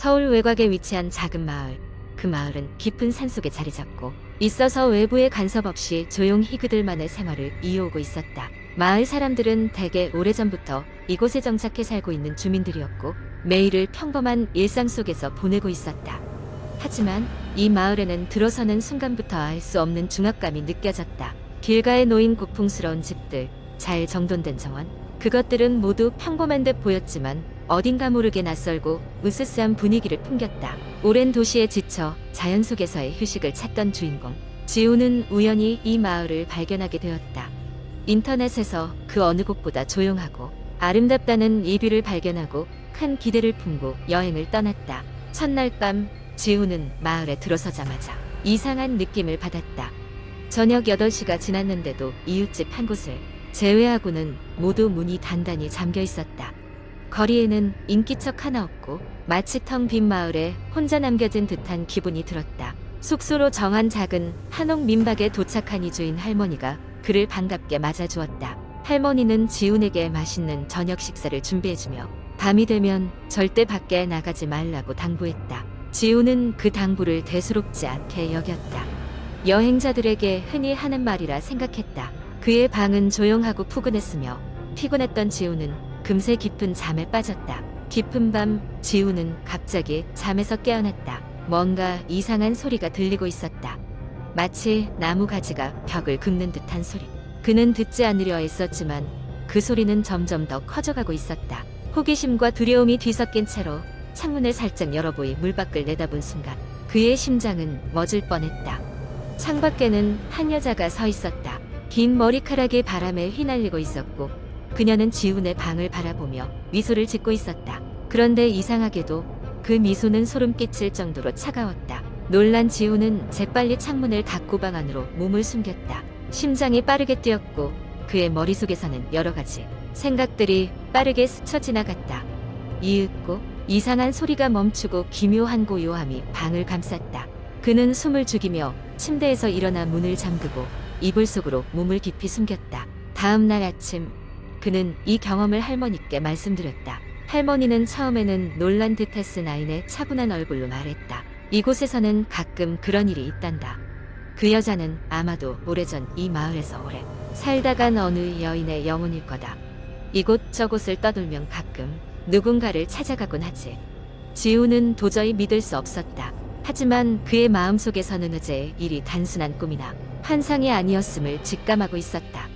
서울 외곽에 위치한 작은 마을. 그 마을은 깊은 산속에 자리 잡고 있어서 외부의 간섭 없이 조용히 그들만의 생활을 이어오고 있었다. 마을 사람들은 대개 오래전부터 이곳에 정착해 살고 있는 주민들이었고 매일을 평범한 일상 속에서 보내고 있었다. 하지만 이 마을에는 들어서는 순간부터 알 수 없는 중압감이 느껴졌다. 길가에 놓인 고풍스러운 집들, 잘 정돈된 정원, 그것들은 모두 평범한 듯 보였지만 어딘가 모르게 낯설고 으스스한 분위기를 풍겼다. 오랜 도시에 지쳐 자연 속에서의 휴식을 찾던 주인공 지우는 우연히 이 마을을 발견하게 되었다. 인터넷에서 그 어느 곳보다 조용하고 아름답다는 리뷰를 발견하고 큰 기대를 품고 여행을 떠났다. 첫날 밤 지우는 마을에 들어서자마자 이상한 느낌을 받았다. 저녁 8시가 지났는데도 이웃집 한 곳을 제외하고는 모두 문이 단단히 잠겨 있었다. 거리에는 인기척 하나 없고 마치 텅 빈 마을에 혼자 남겨진 듯한 기분이 들었다. 숙소로 정한 작은 한옥 민박에 도착한 이주인 할머니가 그를 반갑게 맞아주었다. 할머니는 지훈에게 맛있는 저녁 식사를 준비해주며 밤이 되면 절대 밖에 나가지 말라고 당부했다. 지훈은 그 당부를 대수롭지 않게 여겼다. 여행자들에게 흔히 하는 말이라 생각했다. 그의 방은 조용하고 푸근했으며 피곤했던 지훈은 금세 깊은 잠에 빠졌다. 깊은 밤 지훈은 갑자기 잠에서 깨어났다. 뭔가 이상한 소리가 들리고 있었다. 마치 나무 가지가 벽을 긁는 듯한 소리. 그는 듣지 않으려 애썼지만 그 소리는 점점 더 커져가고 있었다. 호기심과 두려움이 뒤섞인 채로 창문을 살짝 열어보이 물밖을 내다본 순간 그의 심장은 멎을 뻔했다. 창밖에는 한 여자가 서 있었다. 긴 머리카락이 바람에 휘날리고 있었고 그녀는 지훈의 방을 바라보며 미소를 짓고 있었다. 그런데 이상하게도 그 미소는 소름 끼칠 정도로 차가웠다. 놀란 지훈은 재빨리 창문을 닫고 방 안으로 몸을 숨겼다. 심장이 빠르게 뛰었고 그의 머릿속에서는 여러 가지 생각들이 빠르게 스쳐 지나갔다. 이윽고 이상한 소리가 멈추고 기묘한 고요함이 방을 감쌌다. 그는 숨을 죽이며 침대에서 일어나 문을 잠그고 이불 속으로 몸을 깊이 숨겼다. 다음 날 아침 그는 이 경험을 할머니께 말씀드렸다. 할머니는 처음에는 놀란 듯했은 아이의 차분한 얼굴로 말했다. 이곳에서는 가끔 그런 일이 있단다. 그 여자는 아마도 오래전 이 마을에서 오래 살다 간 어느 여인의 영혼일 거다. 이곳저곳을 떠돌면 가끔 누군가를 찾아가곤 하지. 지우는 도저히 믿을 수 없었다. 하지만 그의 마음속에서는 어제의 일이 단순한 꿈이나 환상이 아니었음을 직감하고 있었다.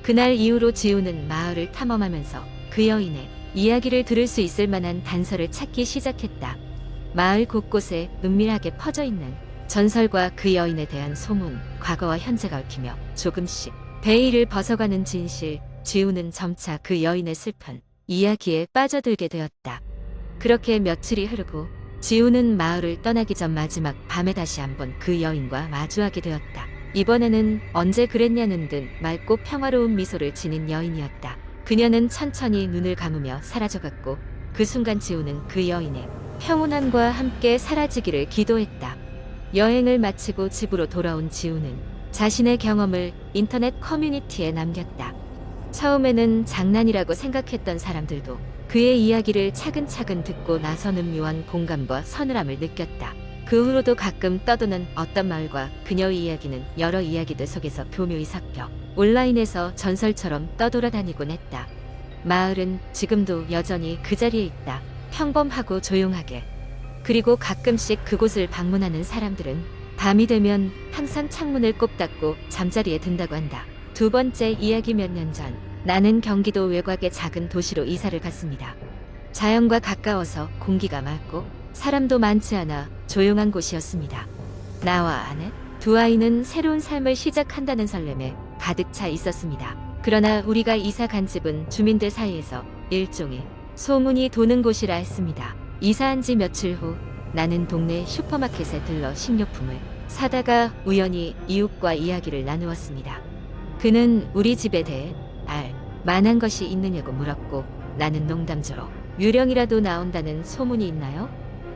그날 이후로 지우는 마을을 탐험하면서 그 여인의 이야기를 들을 수 있을 만한 단서를 찾기 시작했다. 마을 곳곳에 은밀하게 퍼져 있는 전설과 그 여인에 대한 소문, 과거와 현재가 얽히며 조금씩 베일을 벗어가는 진실. 지우는 점차 그 여인의 슬픈 이야기에 빠져들게 되었다. 그렇게 며칠이 흐르고 지우는 마을을 떠나기 전 마지막 밤에 다시 한번 그 여인과 마주하게 되었다. 이번에는 언제 그랬냐는 듯 맑고 평화로운 미소를 지닌 여인이었다. 그녀는 천천히 눈을 감으며 사라져갔고 그 순간 지우는 그 여인의 평온함과 함께 사라지기를 기도했다. 여행을 마치고 집으로 돌아온 지우는 자신의 경험을 인터넷 커뮤니티에 남겼다. 처음에는 장난이라고 생각했던 사람들도 그의 이야기를 차근차근 듣고 나서는 묘한 공감과 서늘함을 느꼈다. 그 후로도 가끔 떠도는 어떤 마을과 그녀의 이야기는 여러 이야기들 속에서 교묘히 섞여 온라인에서 전설처럼 떠돌아다니곤 했다. 마을은 지금도 여전히 그 자리에 있다. 평범하고 조용하게. 그리고 가끔씩 그곳을 방문하는 사람들은 밤이 되면 항상 창문을 꼭 닫고 잠자리에 든다고 한다. 두 번째 이야기. 몇 년 전 나는 경기도 외곽의 작은 도시로 이사를 갔습니다. 자연과 가까워서 공기가 맑고 사람도 많지 않아 조용한 곳이었습니다. 나와 아내, 두 아이는 새로운 삶을 시작한다는 설렘에 가득 차 있었습니다. 그러나 우리가 이사 간 집은 주민들 사이에서 일종의 소문이 도는 곳이라 했습니다. 이사한 지 며칠 후 나는 동네 슈퍼마켓에 들러 식료품을 사다가 우연히 이웃과 이야기를 나누었습니다. 그는 우리 집에 대해 알 만한 것이 있느냐고 물었고 나는 농담조로 유령이라도 나온다는 소문이 있나요?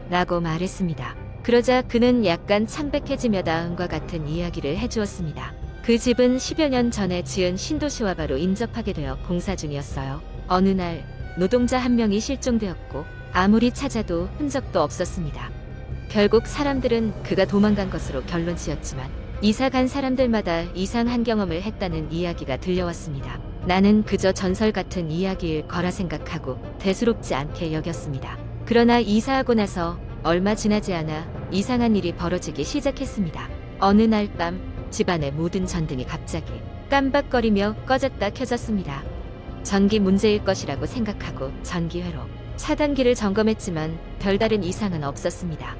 라고 말했습니다. 그러자 그는 약간 창백해지며 다음과 같은 이야기를 해주었습니다. 그 집은 10여 년 전에 지은 신도시와 바로 인접하게 되어 공사 중이었어요. 어느 날 노동자 한 명이 실종되었고 아무리 찾아도 흔적도 없었습니다. 결국 사람들은 그가 도망간 것으로 결론 지었지만 이사 간 사람들마다 이상한 경험을 했다는 이야기가 들려왔습니다. 나는 그저 전설 같은 이야기일 거라 생각하고 대수롭지 않게 여겼습니다. 그러나 이사하고 나서 얼마 지나지 않아 이상한 일이 벌어지기 시작했습니다. 어느 날 밤 집안의 모든 전등이 갑자기 깜박거리며 꺼졌다 켜졌습니다. 전기 문제일 것이라고 생각하고 전기회로 차단기를 점검했지만 별다른 이상은 없었습니다.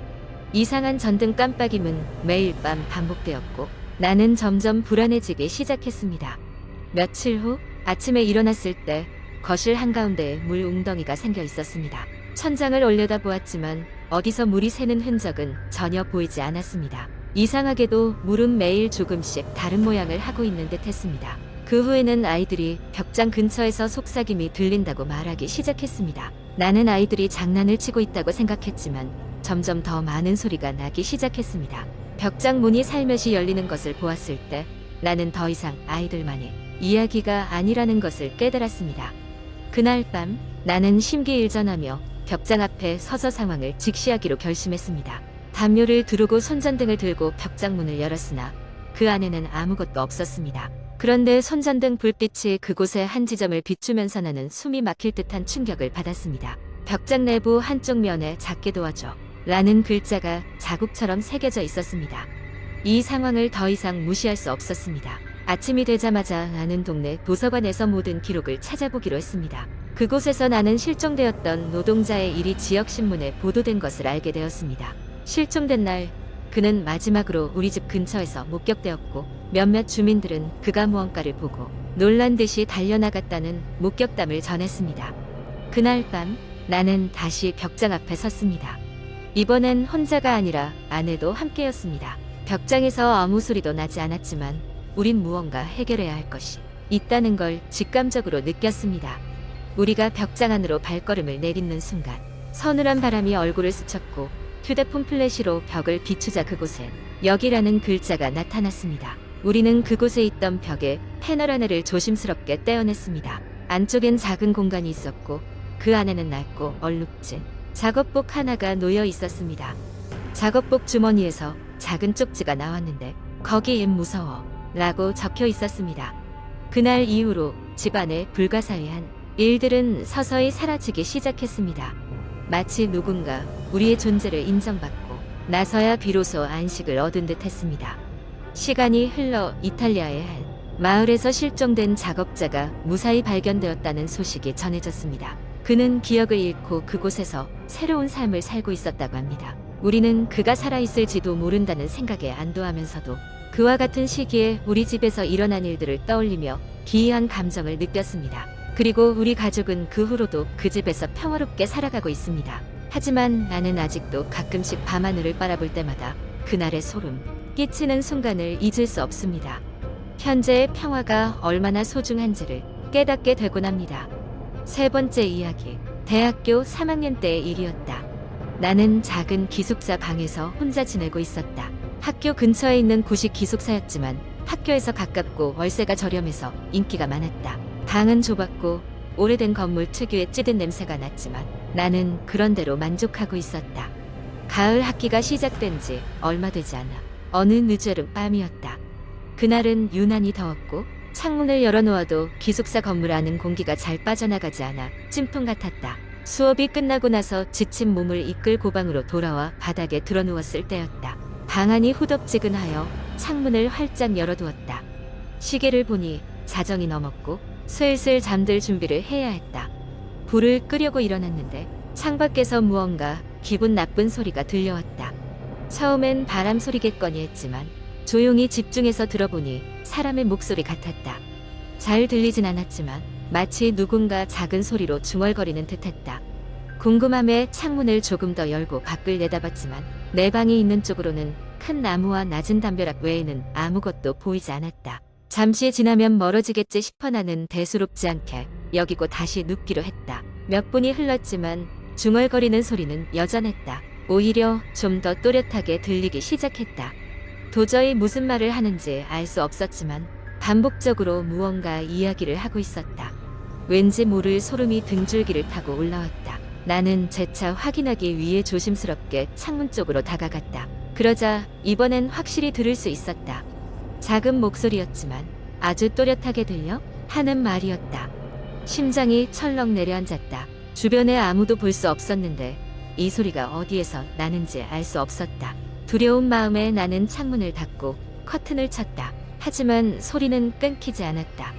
이상한 전등 깜빡임은 매일 밤 반복되었고 나는 점점 불안해지기 시작했습니다. 며칠 후 아침에 일어났을 때 거실 한가운데에 물 웅덩이가 생겨 있었습니다. 천장을 올려다 보았지만 어디서 물이 새는 흔적은 전혀 보이지 않았습니다. 이상하게도 물은 매일 조금씩 다른 모양을 하고 있는 듯 했습니다. 그 후에는 아이들이 벽장 근처에서 속삭임이 들린다고 말하기 시작했습니다. 나는 아이들이 장난을 치고 있다고 생각했지만 점점 더 많은 소리가 나기 시작했습니다. 벽장 문이 살며시 열리는 것을 보았을 때 나는 더 이상 아이들만의 이야기가 아니라는 것을 깨달았습니다. 그날 밤 나는 심기일전하며 벽장 앞에 서서 상황을 직시하기로 결심했습니다. 담요를 두르고 손전등을 들고 벽장 문을 열었으나 그 안에는 아무것도 없었습니다. 그런데 손전등 불빛이 그곳의 한 지점을 비추면서 나는 숨이 막힐 듯한 충격을 받았습니다. 벽장 내부 한쪽 면에 작게 도와줘 라는 글자가 자국처럼 새겨져 있었습니다. 이 상황을 더 이상 무시할 수 없었습니다. 아침이 되자마자 나는 동네 도서관에서 모든 기록을 찾아보기로 했습니다. 그곳에서 나는 실종되었던 노동자의 일이 지역신문에 보도된 것을 알게 되었습니다. 실종된 날 그는 마지막으로 우리 집 근처에서 목격되었고 몇몇 주민들은 그가 무언가를 보고 놀란 듯이 달려나갔다는 목격담을 전했습니다. 그날 밤 나는 다시 벽장 앞에 섰습니다. 이번엔 혼자가 아니라 아내도 함께였습니다. 벽장에서 아무 소리도 나지 않았지만 우린 무언가 해결해야 할 것이 있다는 걸 직감적으로 느꼈습니다. 우리가 벽장 안으로 발걸음을 내딛는 순간 서늘한 바람이 얼굴을 스쳤고 휴대폰 플래시로 벽을 비추자 그곳에 여기라는 글자가 나타났습니다. 우리는 그곳에 있던 벽에 패널 하나를 조심스럽게 떼어냈습니다. 안쪽엔 작은 공간이 있었고 그 안에는 낡고 얼룩진 작업복 하나가 놓여 있었습니다. 작업복 주머니에서 작은 쪽지가 나왔는데 거기에 무서워 라고 적혀 있었습니다. 그날 이후로 집안에 불가사의한 일들은 서서히 사라지기 시작했습니다. 마치 누군가 우리의 존재를 인정받고 나서야 비로소 안식을 얻은 듯 했습니다. 시간이 흘러 이탈리아의 한 마을에서 실종된 작업자가 무사히 발견되었다는 소식이 전해졌습니다. 그는 기억을 잃고 그곳에서 새로운 삶을 살고 있었다고 합니다. 우리는 그가 살아있을지도 모른다는 생각에 안도하면서도 그와 같은 시기에 우리 집에서 일어난 일들을 떠올리며 기이한 감정을 느꼈습니다. 그리고 우리 가족은 그 후로도 그 집에서 평화롭게 살아가고 있습니다. 하지만 나는 아직도 가끔씩 밤하늘을 바라볼 때마다 그날의 소름 끼치는 순간을 잊을 수 없습니다. 현재의 평화가 얼마나 소중한지를 깨닫게 되곤 합니다. 세 번째 이야기, 대학교 3학년 때의 일이었다. 나는 작은 기숙사 방에서 혼자 지내고 있었다. 학교 근처에 있는 구식 기숙사였지만 학교에서 가깝고 월세가 저렴해서 인기가 많았다. 방은 좁았고 오래된 건물 특유의 찌든 냄새가 났지만 나는 그런대로 만족하고 있었다. 가을 학기가 시작된 지 얼마 되지 않아 어느 늦여름 밤이었다. 그날은 유난히 더웠고 창문을 열어놓아도 기숙사 건물 안은 공기가 잘 빠져나가지 않아 찜통 같았다. 수업이 끝나고 나서 지친 몸을 이끌고 방으로 돌아와 바닥에 드러누웠을 때였다. 방 안이 후덥지근하여 창문을 활짝 열어두었다. 시계를 보니 자정이 넘었고 슬슬 잠들 준비를 해야 했다. 불을 끄려고 일어났는데 창밖에서 무언가 기분 나쁜 소리가 들려왔다. 처음엔 바람 소리겠거니 했지만 조용히 집중해서 들어보니 사람의 목소리 같았다. 잘 들리진 않았지만 마치 누군가 작은 소리로 중얼거리는 듯했다. 궁금함에 창문을 조금 더 열고 밖을 내다봤지만 내 방이 있는 쪽으로는 큰 나무와 낮은 담벼락 외에는 아무것도 보이지 않았다. 잠시 지나면 멀어지겠지 싶어 나는 대수롭지 않게 여기고 다시 눕기로 했다. 몇 분이 흘렀지만 중얼거리는 소리는 여전했다. 오히려 좀 더 또렷하게 들리기 시작했다. 도저히 무슨 말을 하는지 알 수 없었지만 반복적으로 무언가 이야기를 하고 있었다. 왠지 모를 소름이 등줄기를 타고 올라왔다. 나는 재차 확인하기 위해 조심스럽게 창문 쪽으로 다가갔다. 그러자 이번엔 확실히 들을 수 있었다. 작은 목소리였지만 아주 또렷하게 들려 하는 말이었다. 심장이 철렁 내려앉았다. 주변에 아무도 볼 수 없었는데 이 소리가 어디에서 나는지 알 수 없었다. 두려운 마음에 나는 창문을 닫고 커튼을 쳤다. 하지만 소리는 끊기지 않았다.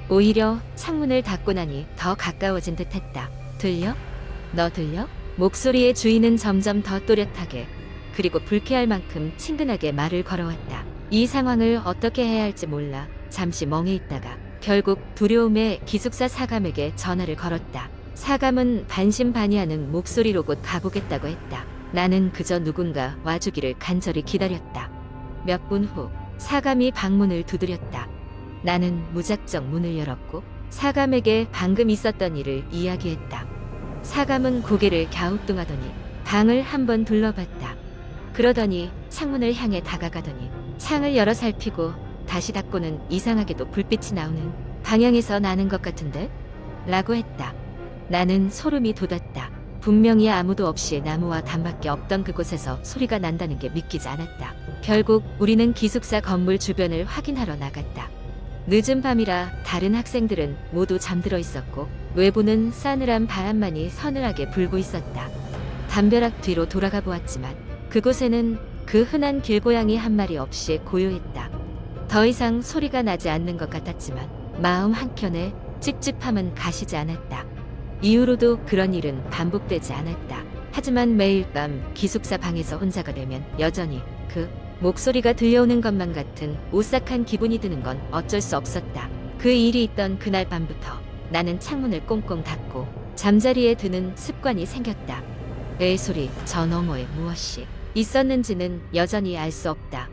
오히려 창문을 닫고 나니 더 가까워진 듯했다. 들려? 너 들려? 목소리의 주인은 점점 더 또렷하게 그리고 불쾌할 만큼 친근하게 말을 걸어왔다. 이 상황을 어떻게 해야 할지 몰라 잠시 멍해 있다가 결국 두려움에 기숙사 사감에게 전화를 걸었다. 사감은 반신반의하는 목소리로 곧 가보겠다고 했다. 나는 그저 누군가 와주기를 간절히 기다렸다. 몇 분 후 사감이 방문을 두드렸다. 나는 무작정 문을 열었고 사감에게 방금 있었던 일을 이야기했다. 사감은 고개를 갸우뚱하더니 방을 한번 둘러봤다. 그러더니 창문을 향해 다가가더니 창을 열어 살피고 다시 닫고는 이상하게도 불빛이 나오는 방향에서 나는 것 같은데? 라고 했다. 나는 소름이 돋았다. 분명히 아무도 없이 나무와 담밖에 없던 그곳에서 소리가 난다는 게 믿기지 않았다. 결국 우리는 기숙사 건물 주변을 확인하러 나갔다. 늦은 밤이라 다른 학생들은 모두 잠들어 있었고 외부는 싸늘한 바람만이 서늘하게 불고 있었다. 담벼락 뒤로 돌아가 보았지만 그곳에는 그 흔한 길고양이 한 마리 없이 고요했다. 더 이상 소리가 나지 않는 것 같았지만 마음 한켠에 찝찝함은 가시지 않았다. 이후로도 그런 일은 반복되지 않았다. 하지만 매일 밤 기숙사 방에서 혼자가 되면 여전히 그 목소리가 들려오는 것만 같은 오싹한 기분이 드는 건 어쩔 수 없었다. 그 일이 있던 그날 밤부터 나는 창문을 꽁꽁 닫고 잠자리에 드는 습관이 생겼다. 내 소리 저 너머에 무엇이 있었는지는 여전히 알 수 없다.